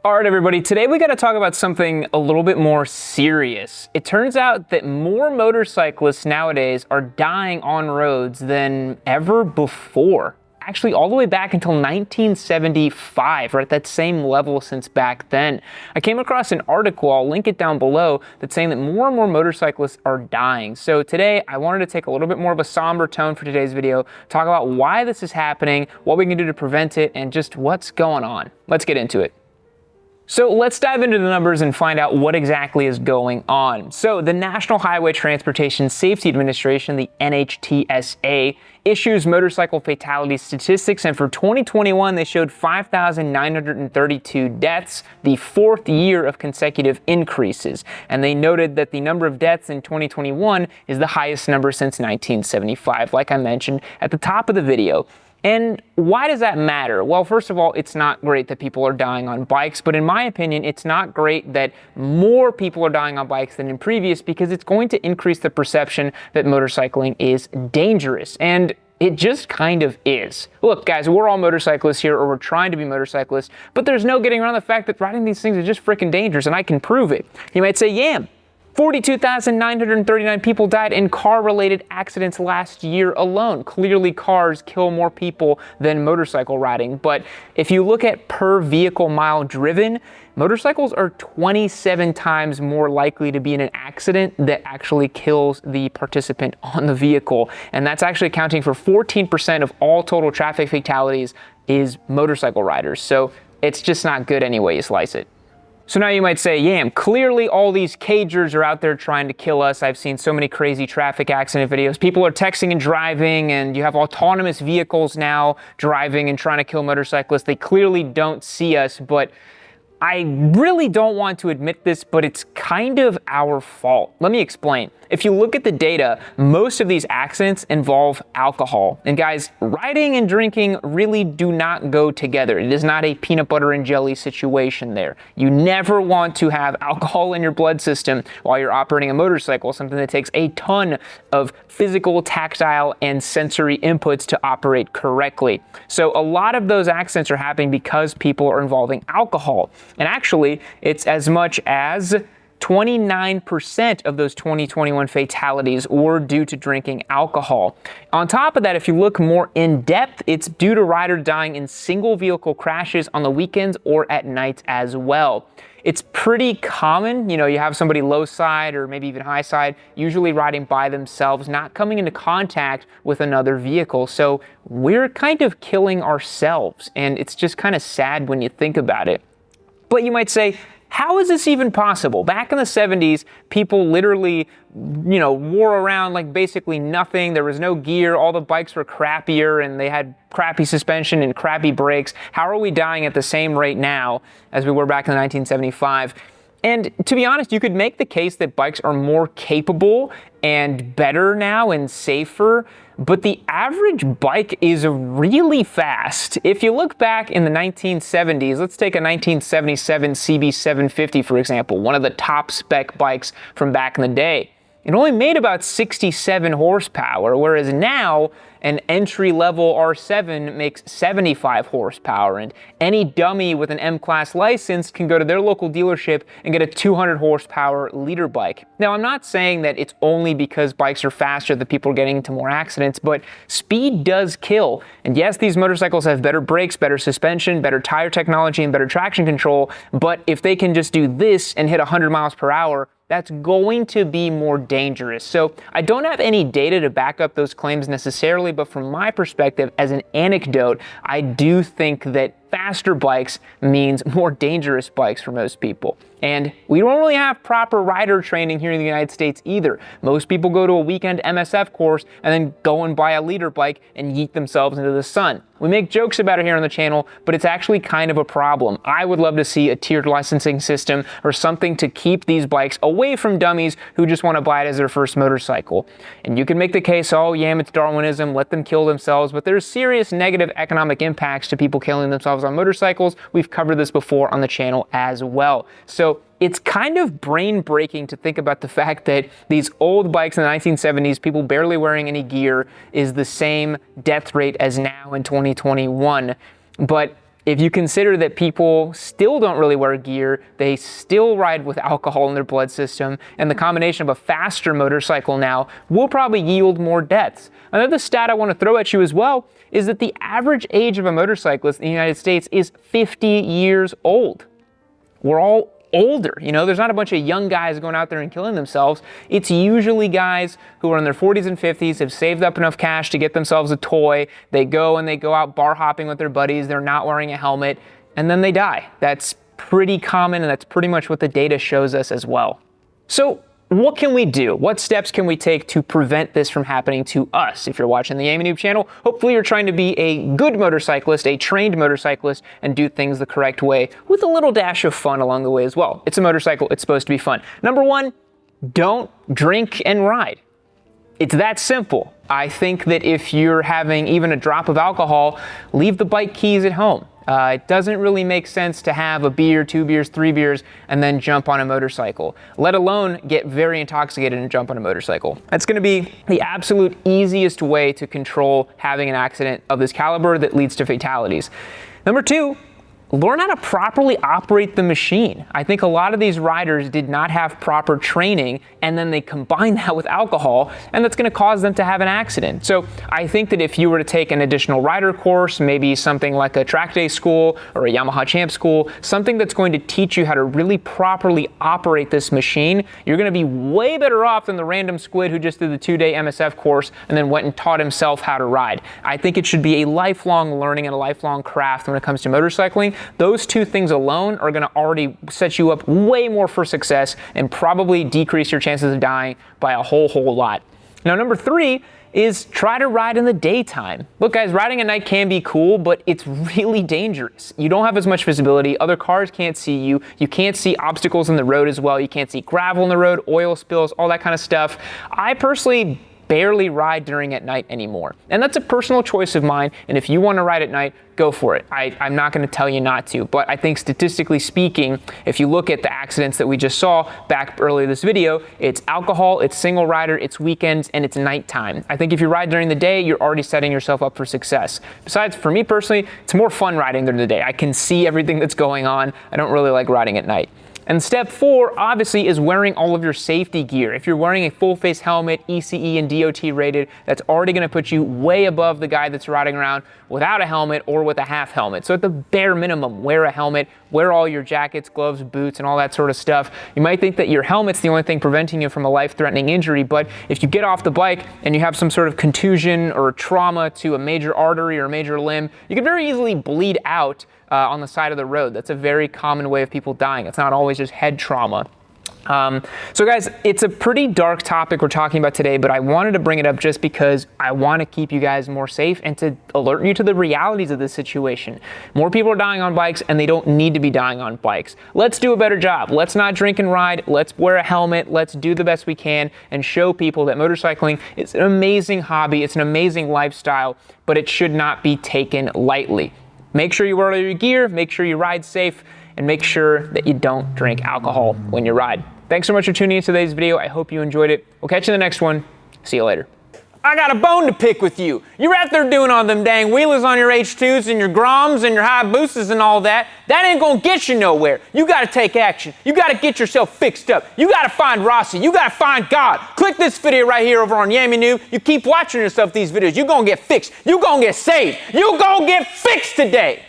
All right, everybody, today we got to talk about something a little bit more serious. It turns out that more motorcyclists nowadays are dying on roads than ever before. Actually, all the way back until 1975, we're at that same level since back then. I came across an article, I'll link it down below, that's saying that more and more motorcyclists are dying. So today, I wanted to take a little bit more of a somber tone for today's video, talk about why this is happening, what we can do to prevent it, and just what's going on. Let's get into it. So let's dive into the numbers and find out what exactly is going on. So the National Highway Transportation Safety Administration, the NHTSA, issues motorcycle fatality statistics, and for 2021 they showed 5,932 deaths, the fourth year of consecutive increases. And they noted that the number of deaths in 2021 is the highest number since 1975, like I mentioned at the top of the video. And why does that matter? Well, first of all, it's not great that people are dying on bikes, but in my opinion, it's not great that more people are dying on bikes than in previous, because it's going to increase the perception that motorcycling is dangerous. And it just kind of is. Look, guys, we're all motorcyclists here, or we're trying to be motorcyclists, but there's no getting around the fact that riding these things is just freaking dangerous, and I can prove it. You might say, yeah, 42,939 people died in car-related accidents last year alone. Clearly, cars kill more people than motorcycle riding. But if you look at per vehicle mile driven, motorcycles are 27 times more likely to be in an accident that actually kills the participant on the vehicle. And that's actually accounting for 14% of all total traffic fatalities is motorcycle riders. So it's just not good any way you slice it. So now you might say, yeah, clearly all these cagers are out there trying to kill us. I've seen so many crazy traffic accident videos. People are texting and driving, and you have autonomous vehicles now driving and trying to kill motorcyclists. They clearly don't see us, but I really don't want to admit this, but it's kind of our fault. Let me explain. If you look at the data, most of these accidents involve alcohol. And guys, riding and drinking really do not go together. It is not a peanut butter and jelly situation there. You never want to have alcohol in your blood system while you're operating a motorcycle, something that takes a ton of physical, tactile, and sensory inputs to operate correctly. So a lot of those accidents are happening because people are involving alcohol. And actually, it's as much as 29% of those 2021 fatalities were due to drinking alcohol. On top of that, if you look more in depth, it's due to riders dying in single vehicle crashes on the weekends or at night as well. It's pretty common, you have somebody low side or maybe even high side, usually riding by themselves, not coming into contact with another vehicle. So we're kind of killing ourselves, and it's just kind of sad when you think about it. But you might say, how is this even possible? Back in the 70s, people literally, wore around like basically nothing. There was no gear. All the bikes were crappier, and they had crappy suspension and crappy brakes. How are we dying at the same rate now as we were back in 1975? And to be honest, you could make the case that bikes are more capable and better now and safer, but the average bike is really fast. If you look back in the 1970s, let's take a 1977 CB750, for example, one of the top spec bikes from back in the day. It only made about 67 horsepower, whereas now an entry-level R7 makes 75 horsepower, and any dummy with an M-Class license can go to their local dealership and get a 200 horsepower leader bike. Now, I'm not saying that it's only because bikes are faster that people are getting into more accidents, but speed does kill. And yes, these motorcycles have better brakes, better suspension, better tire technology, and better traction control, but if they can just do this and hit 100 miles per hour, that's going to be more dangerous. So I don't have any data to back up those claims necessarily, but from my perspective, as an anecdote, I do think that faster bikes means more dangerous bikes for most people. And we don't really have proper rider training here in the United States either. Most people go to a weekend MSF course and then go and buy a leader bike and yeet themselves into the sun. We make jokes about it here on the channel, but it's actually kind of a problem. I would love to see a tiered licensing system or something to keep these bikes away from dummies who just want to buy it as their first motorcycle. And you can make the case, oh yeah, it's Darwinism, let them kill themselves, but there's serious negative economic impacts to people killing themselves on motorcycles. We've covered this before on the channel as well. So it's kind of brain-breaking to think about the fact that these old bikes in the 1970s, people barely wearing any gear, is the same death rate as now in 2021. But If you consider that people still don't really wear gear, they still ride with alcohol in their blood system, and the combination of a faster motorcycle now will probably yield more deaths. Another stat I want to throw at you as well is that the average age of a motorcyclist in the United States is 50 years old. We're all older, there's not a bunch of young guys going out there and killing themselves. It's usually guys who are in their 40s and 50s, have saved up enough cash to get themselves a toy. They go out bar hopping with their buddies. They're not wearing a helmet, and then they die. That's pretty common, and that's pretty much what the data shows us as well. So what can we do? What steps can we take to prevent this from happening to us? If you're watching the Yami Noob channel, hopefully you're trying to be a good motorcyclist, a trained motorcyclist, and do things the correct way with a little dash of fun along the way as well. It's a motorcycle, it's supposed to be fun. Number one, don't drink and ride. It's that simple. I think that if you're having even a drop of alcohol, leave the bike keys at home. It doesn't really make sense to have a beer, 2 beers, 3 beers, and then jump on a motorcycle, let alone get very intoxicated and jump on a motorcycle. That's going to be the absolute easiest way to control having an accident of this caliber that leads to fatalities. Number two, learn how to properly operate the machine. I think a lot of these riders did not have proper training, and then they combine that with alcohol, and that's going to cause them to have an accident. So I think that if you were to take an additional rider course, maybe something like a track day school or a Yamaha champ school, something that's going to teach you how to really properly operate this machine, you're going to be way better off than the random squid who just did the 2-day MSF course and then went and taught himself how to ride. I think it should be a lifelong learning and a lifelong craft when it comes to motorcycling. Those two things alone are going to already set you up way more for success and probably decrease your chances of dying by a whole lot. Now, number three is try to ride in the daytime. Look, guys, riding at night can be cool, but it's really dangerous. You don't have as much visibility. Other cars can't see you. You can't see obstacles in the road as well. You can't see gravel in the road, oil spills, all that kind of stuff. I personally barely ride during at night anymore. And that's a personal choice of mine. And if you want to ride at night, go for it. I'm not going to tell you not to. But I think statistically speaking, if you look at the accidents that we just saw back earlier this video, it's alcohol, it's single rider, it's weekends, and it's nighttime. I think if you ride during the day, you're already setting yourself up for success. Besides, for me personally, it's more fun riding during the day. I can see everything that's going on. I don't really like riding at night. And step 4, obviously, is wearing all of your safety gear. If you're wearing a full face helmet, ECE and DOT rated, that's already gonna put you way above the guy that's riding around without a helmet or with a half helmet. So at the bare minimum, wear a helmet, wear all your jackets, gloves, boots, and all that sort of stuff. You might think that your helmet's the only thing preventing you from a life-threatening injury, but if you get off the bike and you have some sort of contusion or trauma to a major artery or a major limb, you can very easily bleed out on the side of the road. That's a very common way of people dying. It's not always just head trauma. So guys, it's a pretty dark topic we're talking about today, but I wanted to bring it up just because I want to keep you guys more safe and to alert you to the realities of this situation. More people are dying on bikes, and they don't need to be dying on bikes. Let's do a better job. Let's not drink and ride. Let's wear a helmet. Let's do the best we can and show people that motorcycling is an amazing hobby. It's an amazing lifestyle, but it should not be taken lightly. Make sure you wear all your gear, make sure you ride safe, and make sure that you don't drink alcohol when you ride. Thanks so much for tuning into today's video. I hope you enjoyed it. We'll catch you in the next one. See you later. I got a bone to pick with you. You're out there doing all them dang wheelers on your H2s and your Groms and your Hayabusas and all that. That ain't gonna get you nowhere. You gotta take action. You gotta get yourself fixed up. You gotta find Rossi. You gotta find God. Click this video right here over on Yami Noob. You keep watching yourself these videos. You're gonna get fixed. You're gonna get saved. You're gonna get fixed today.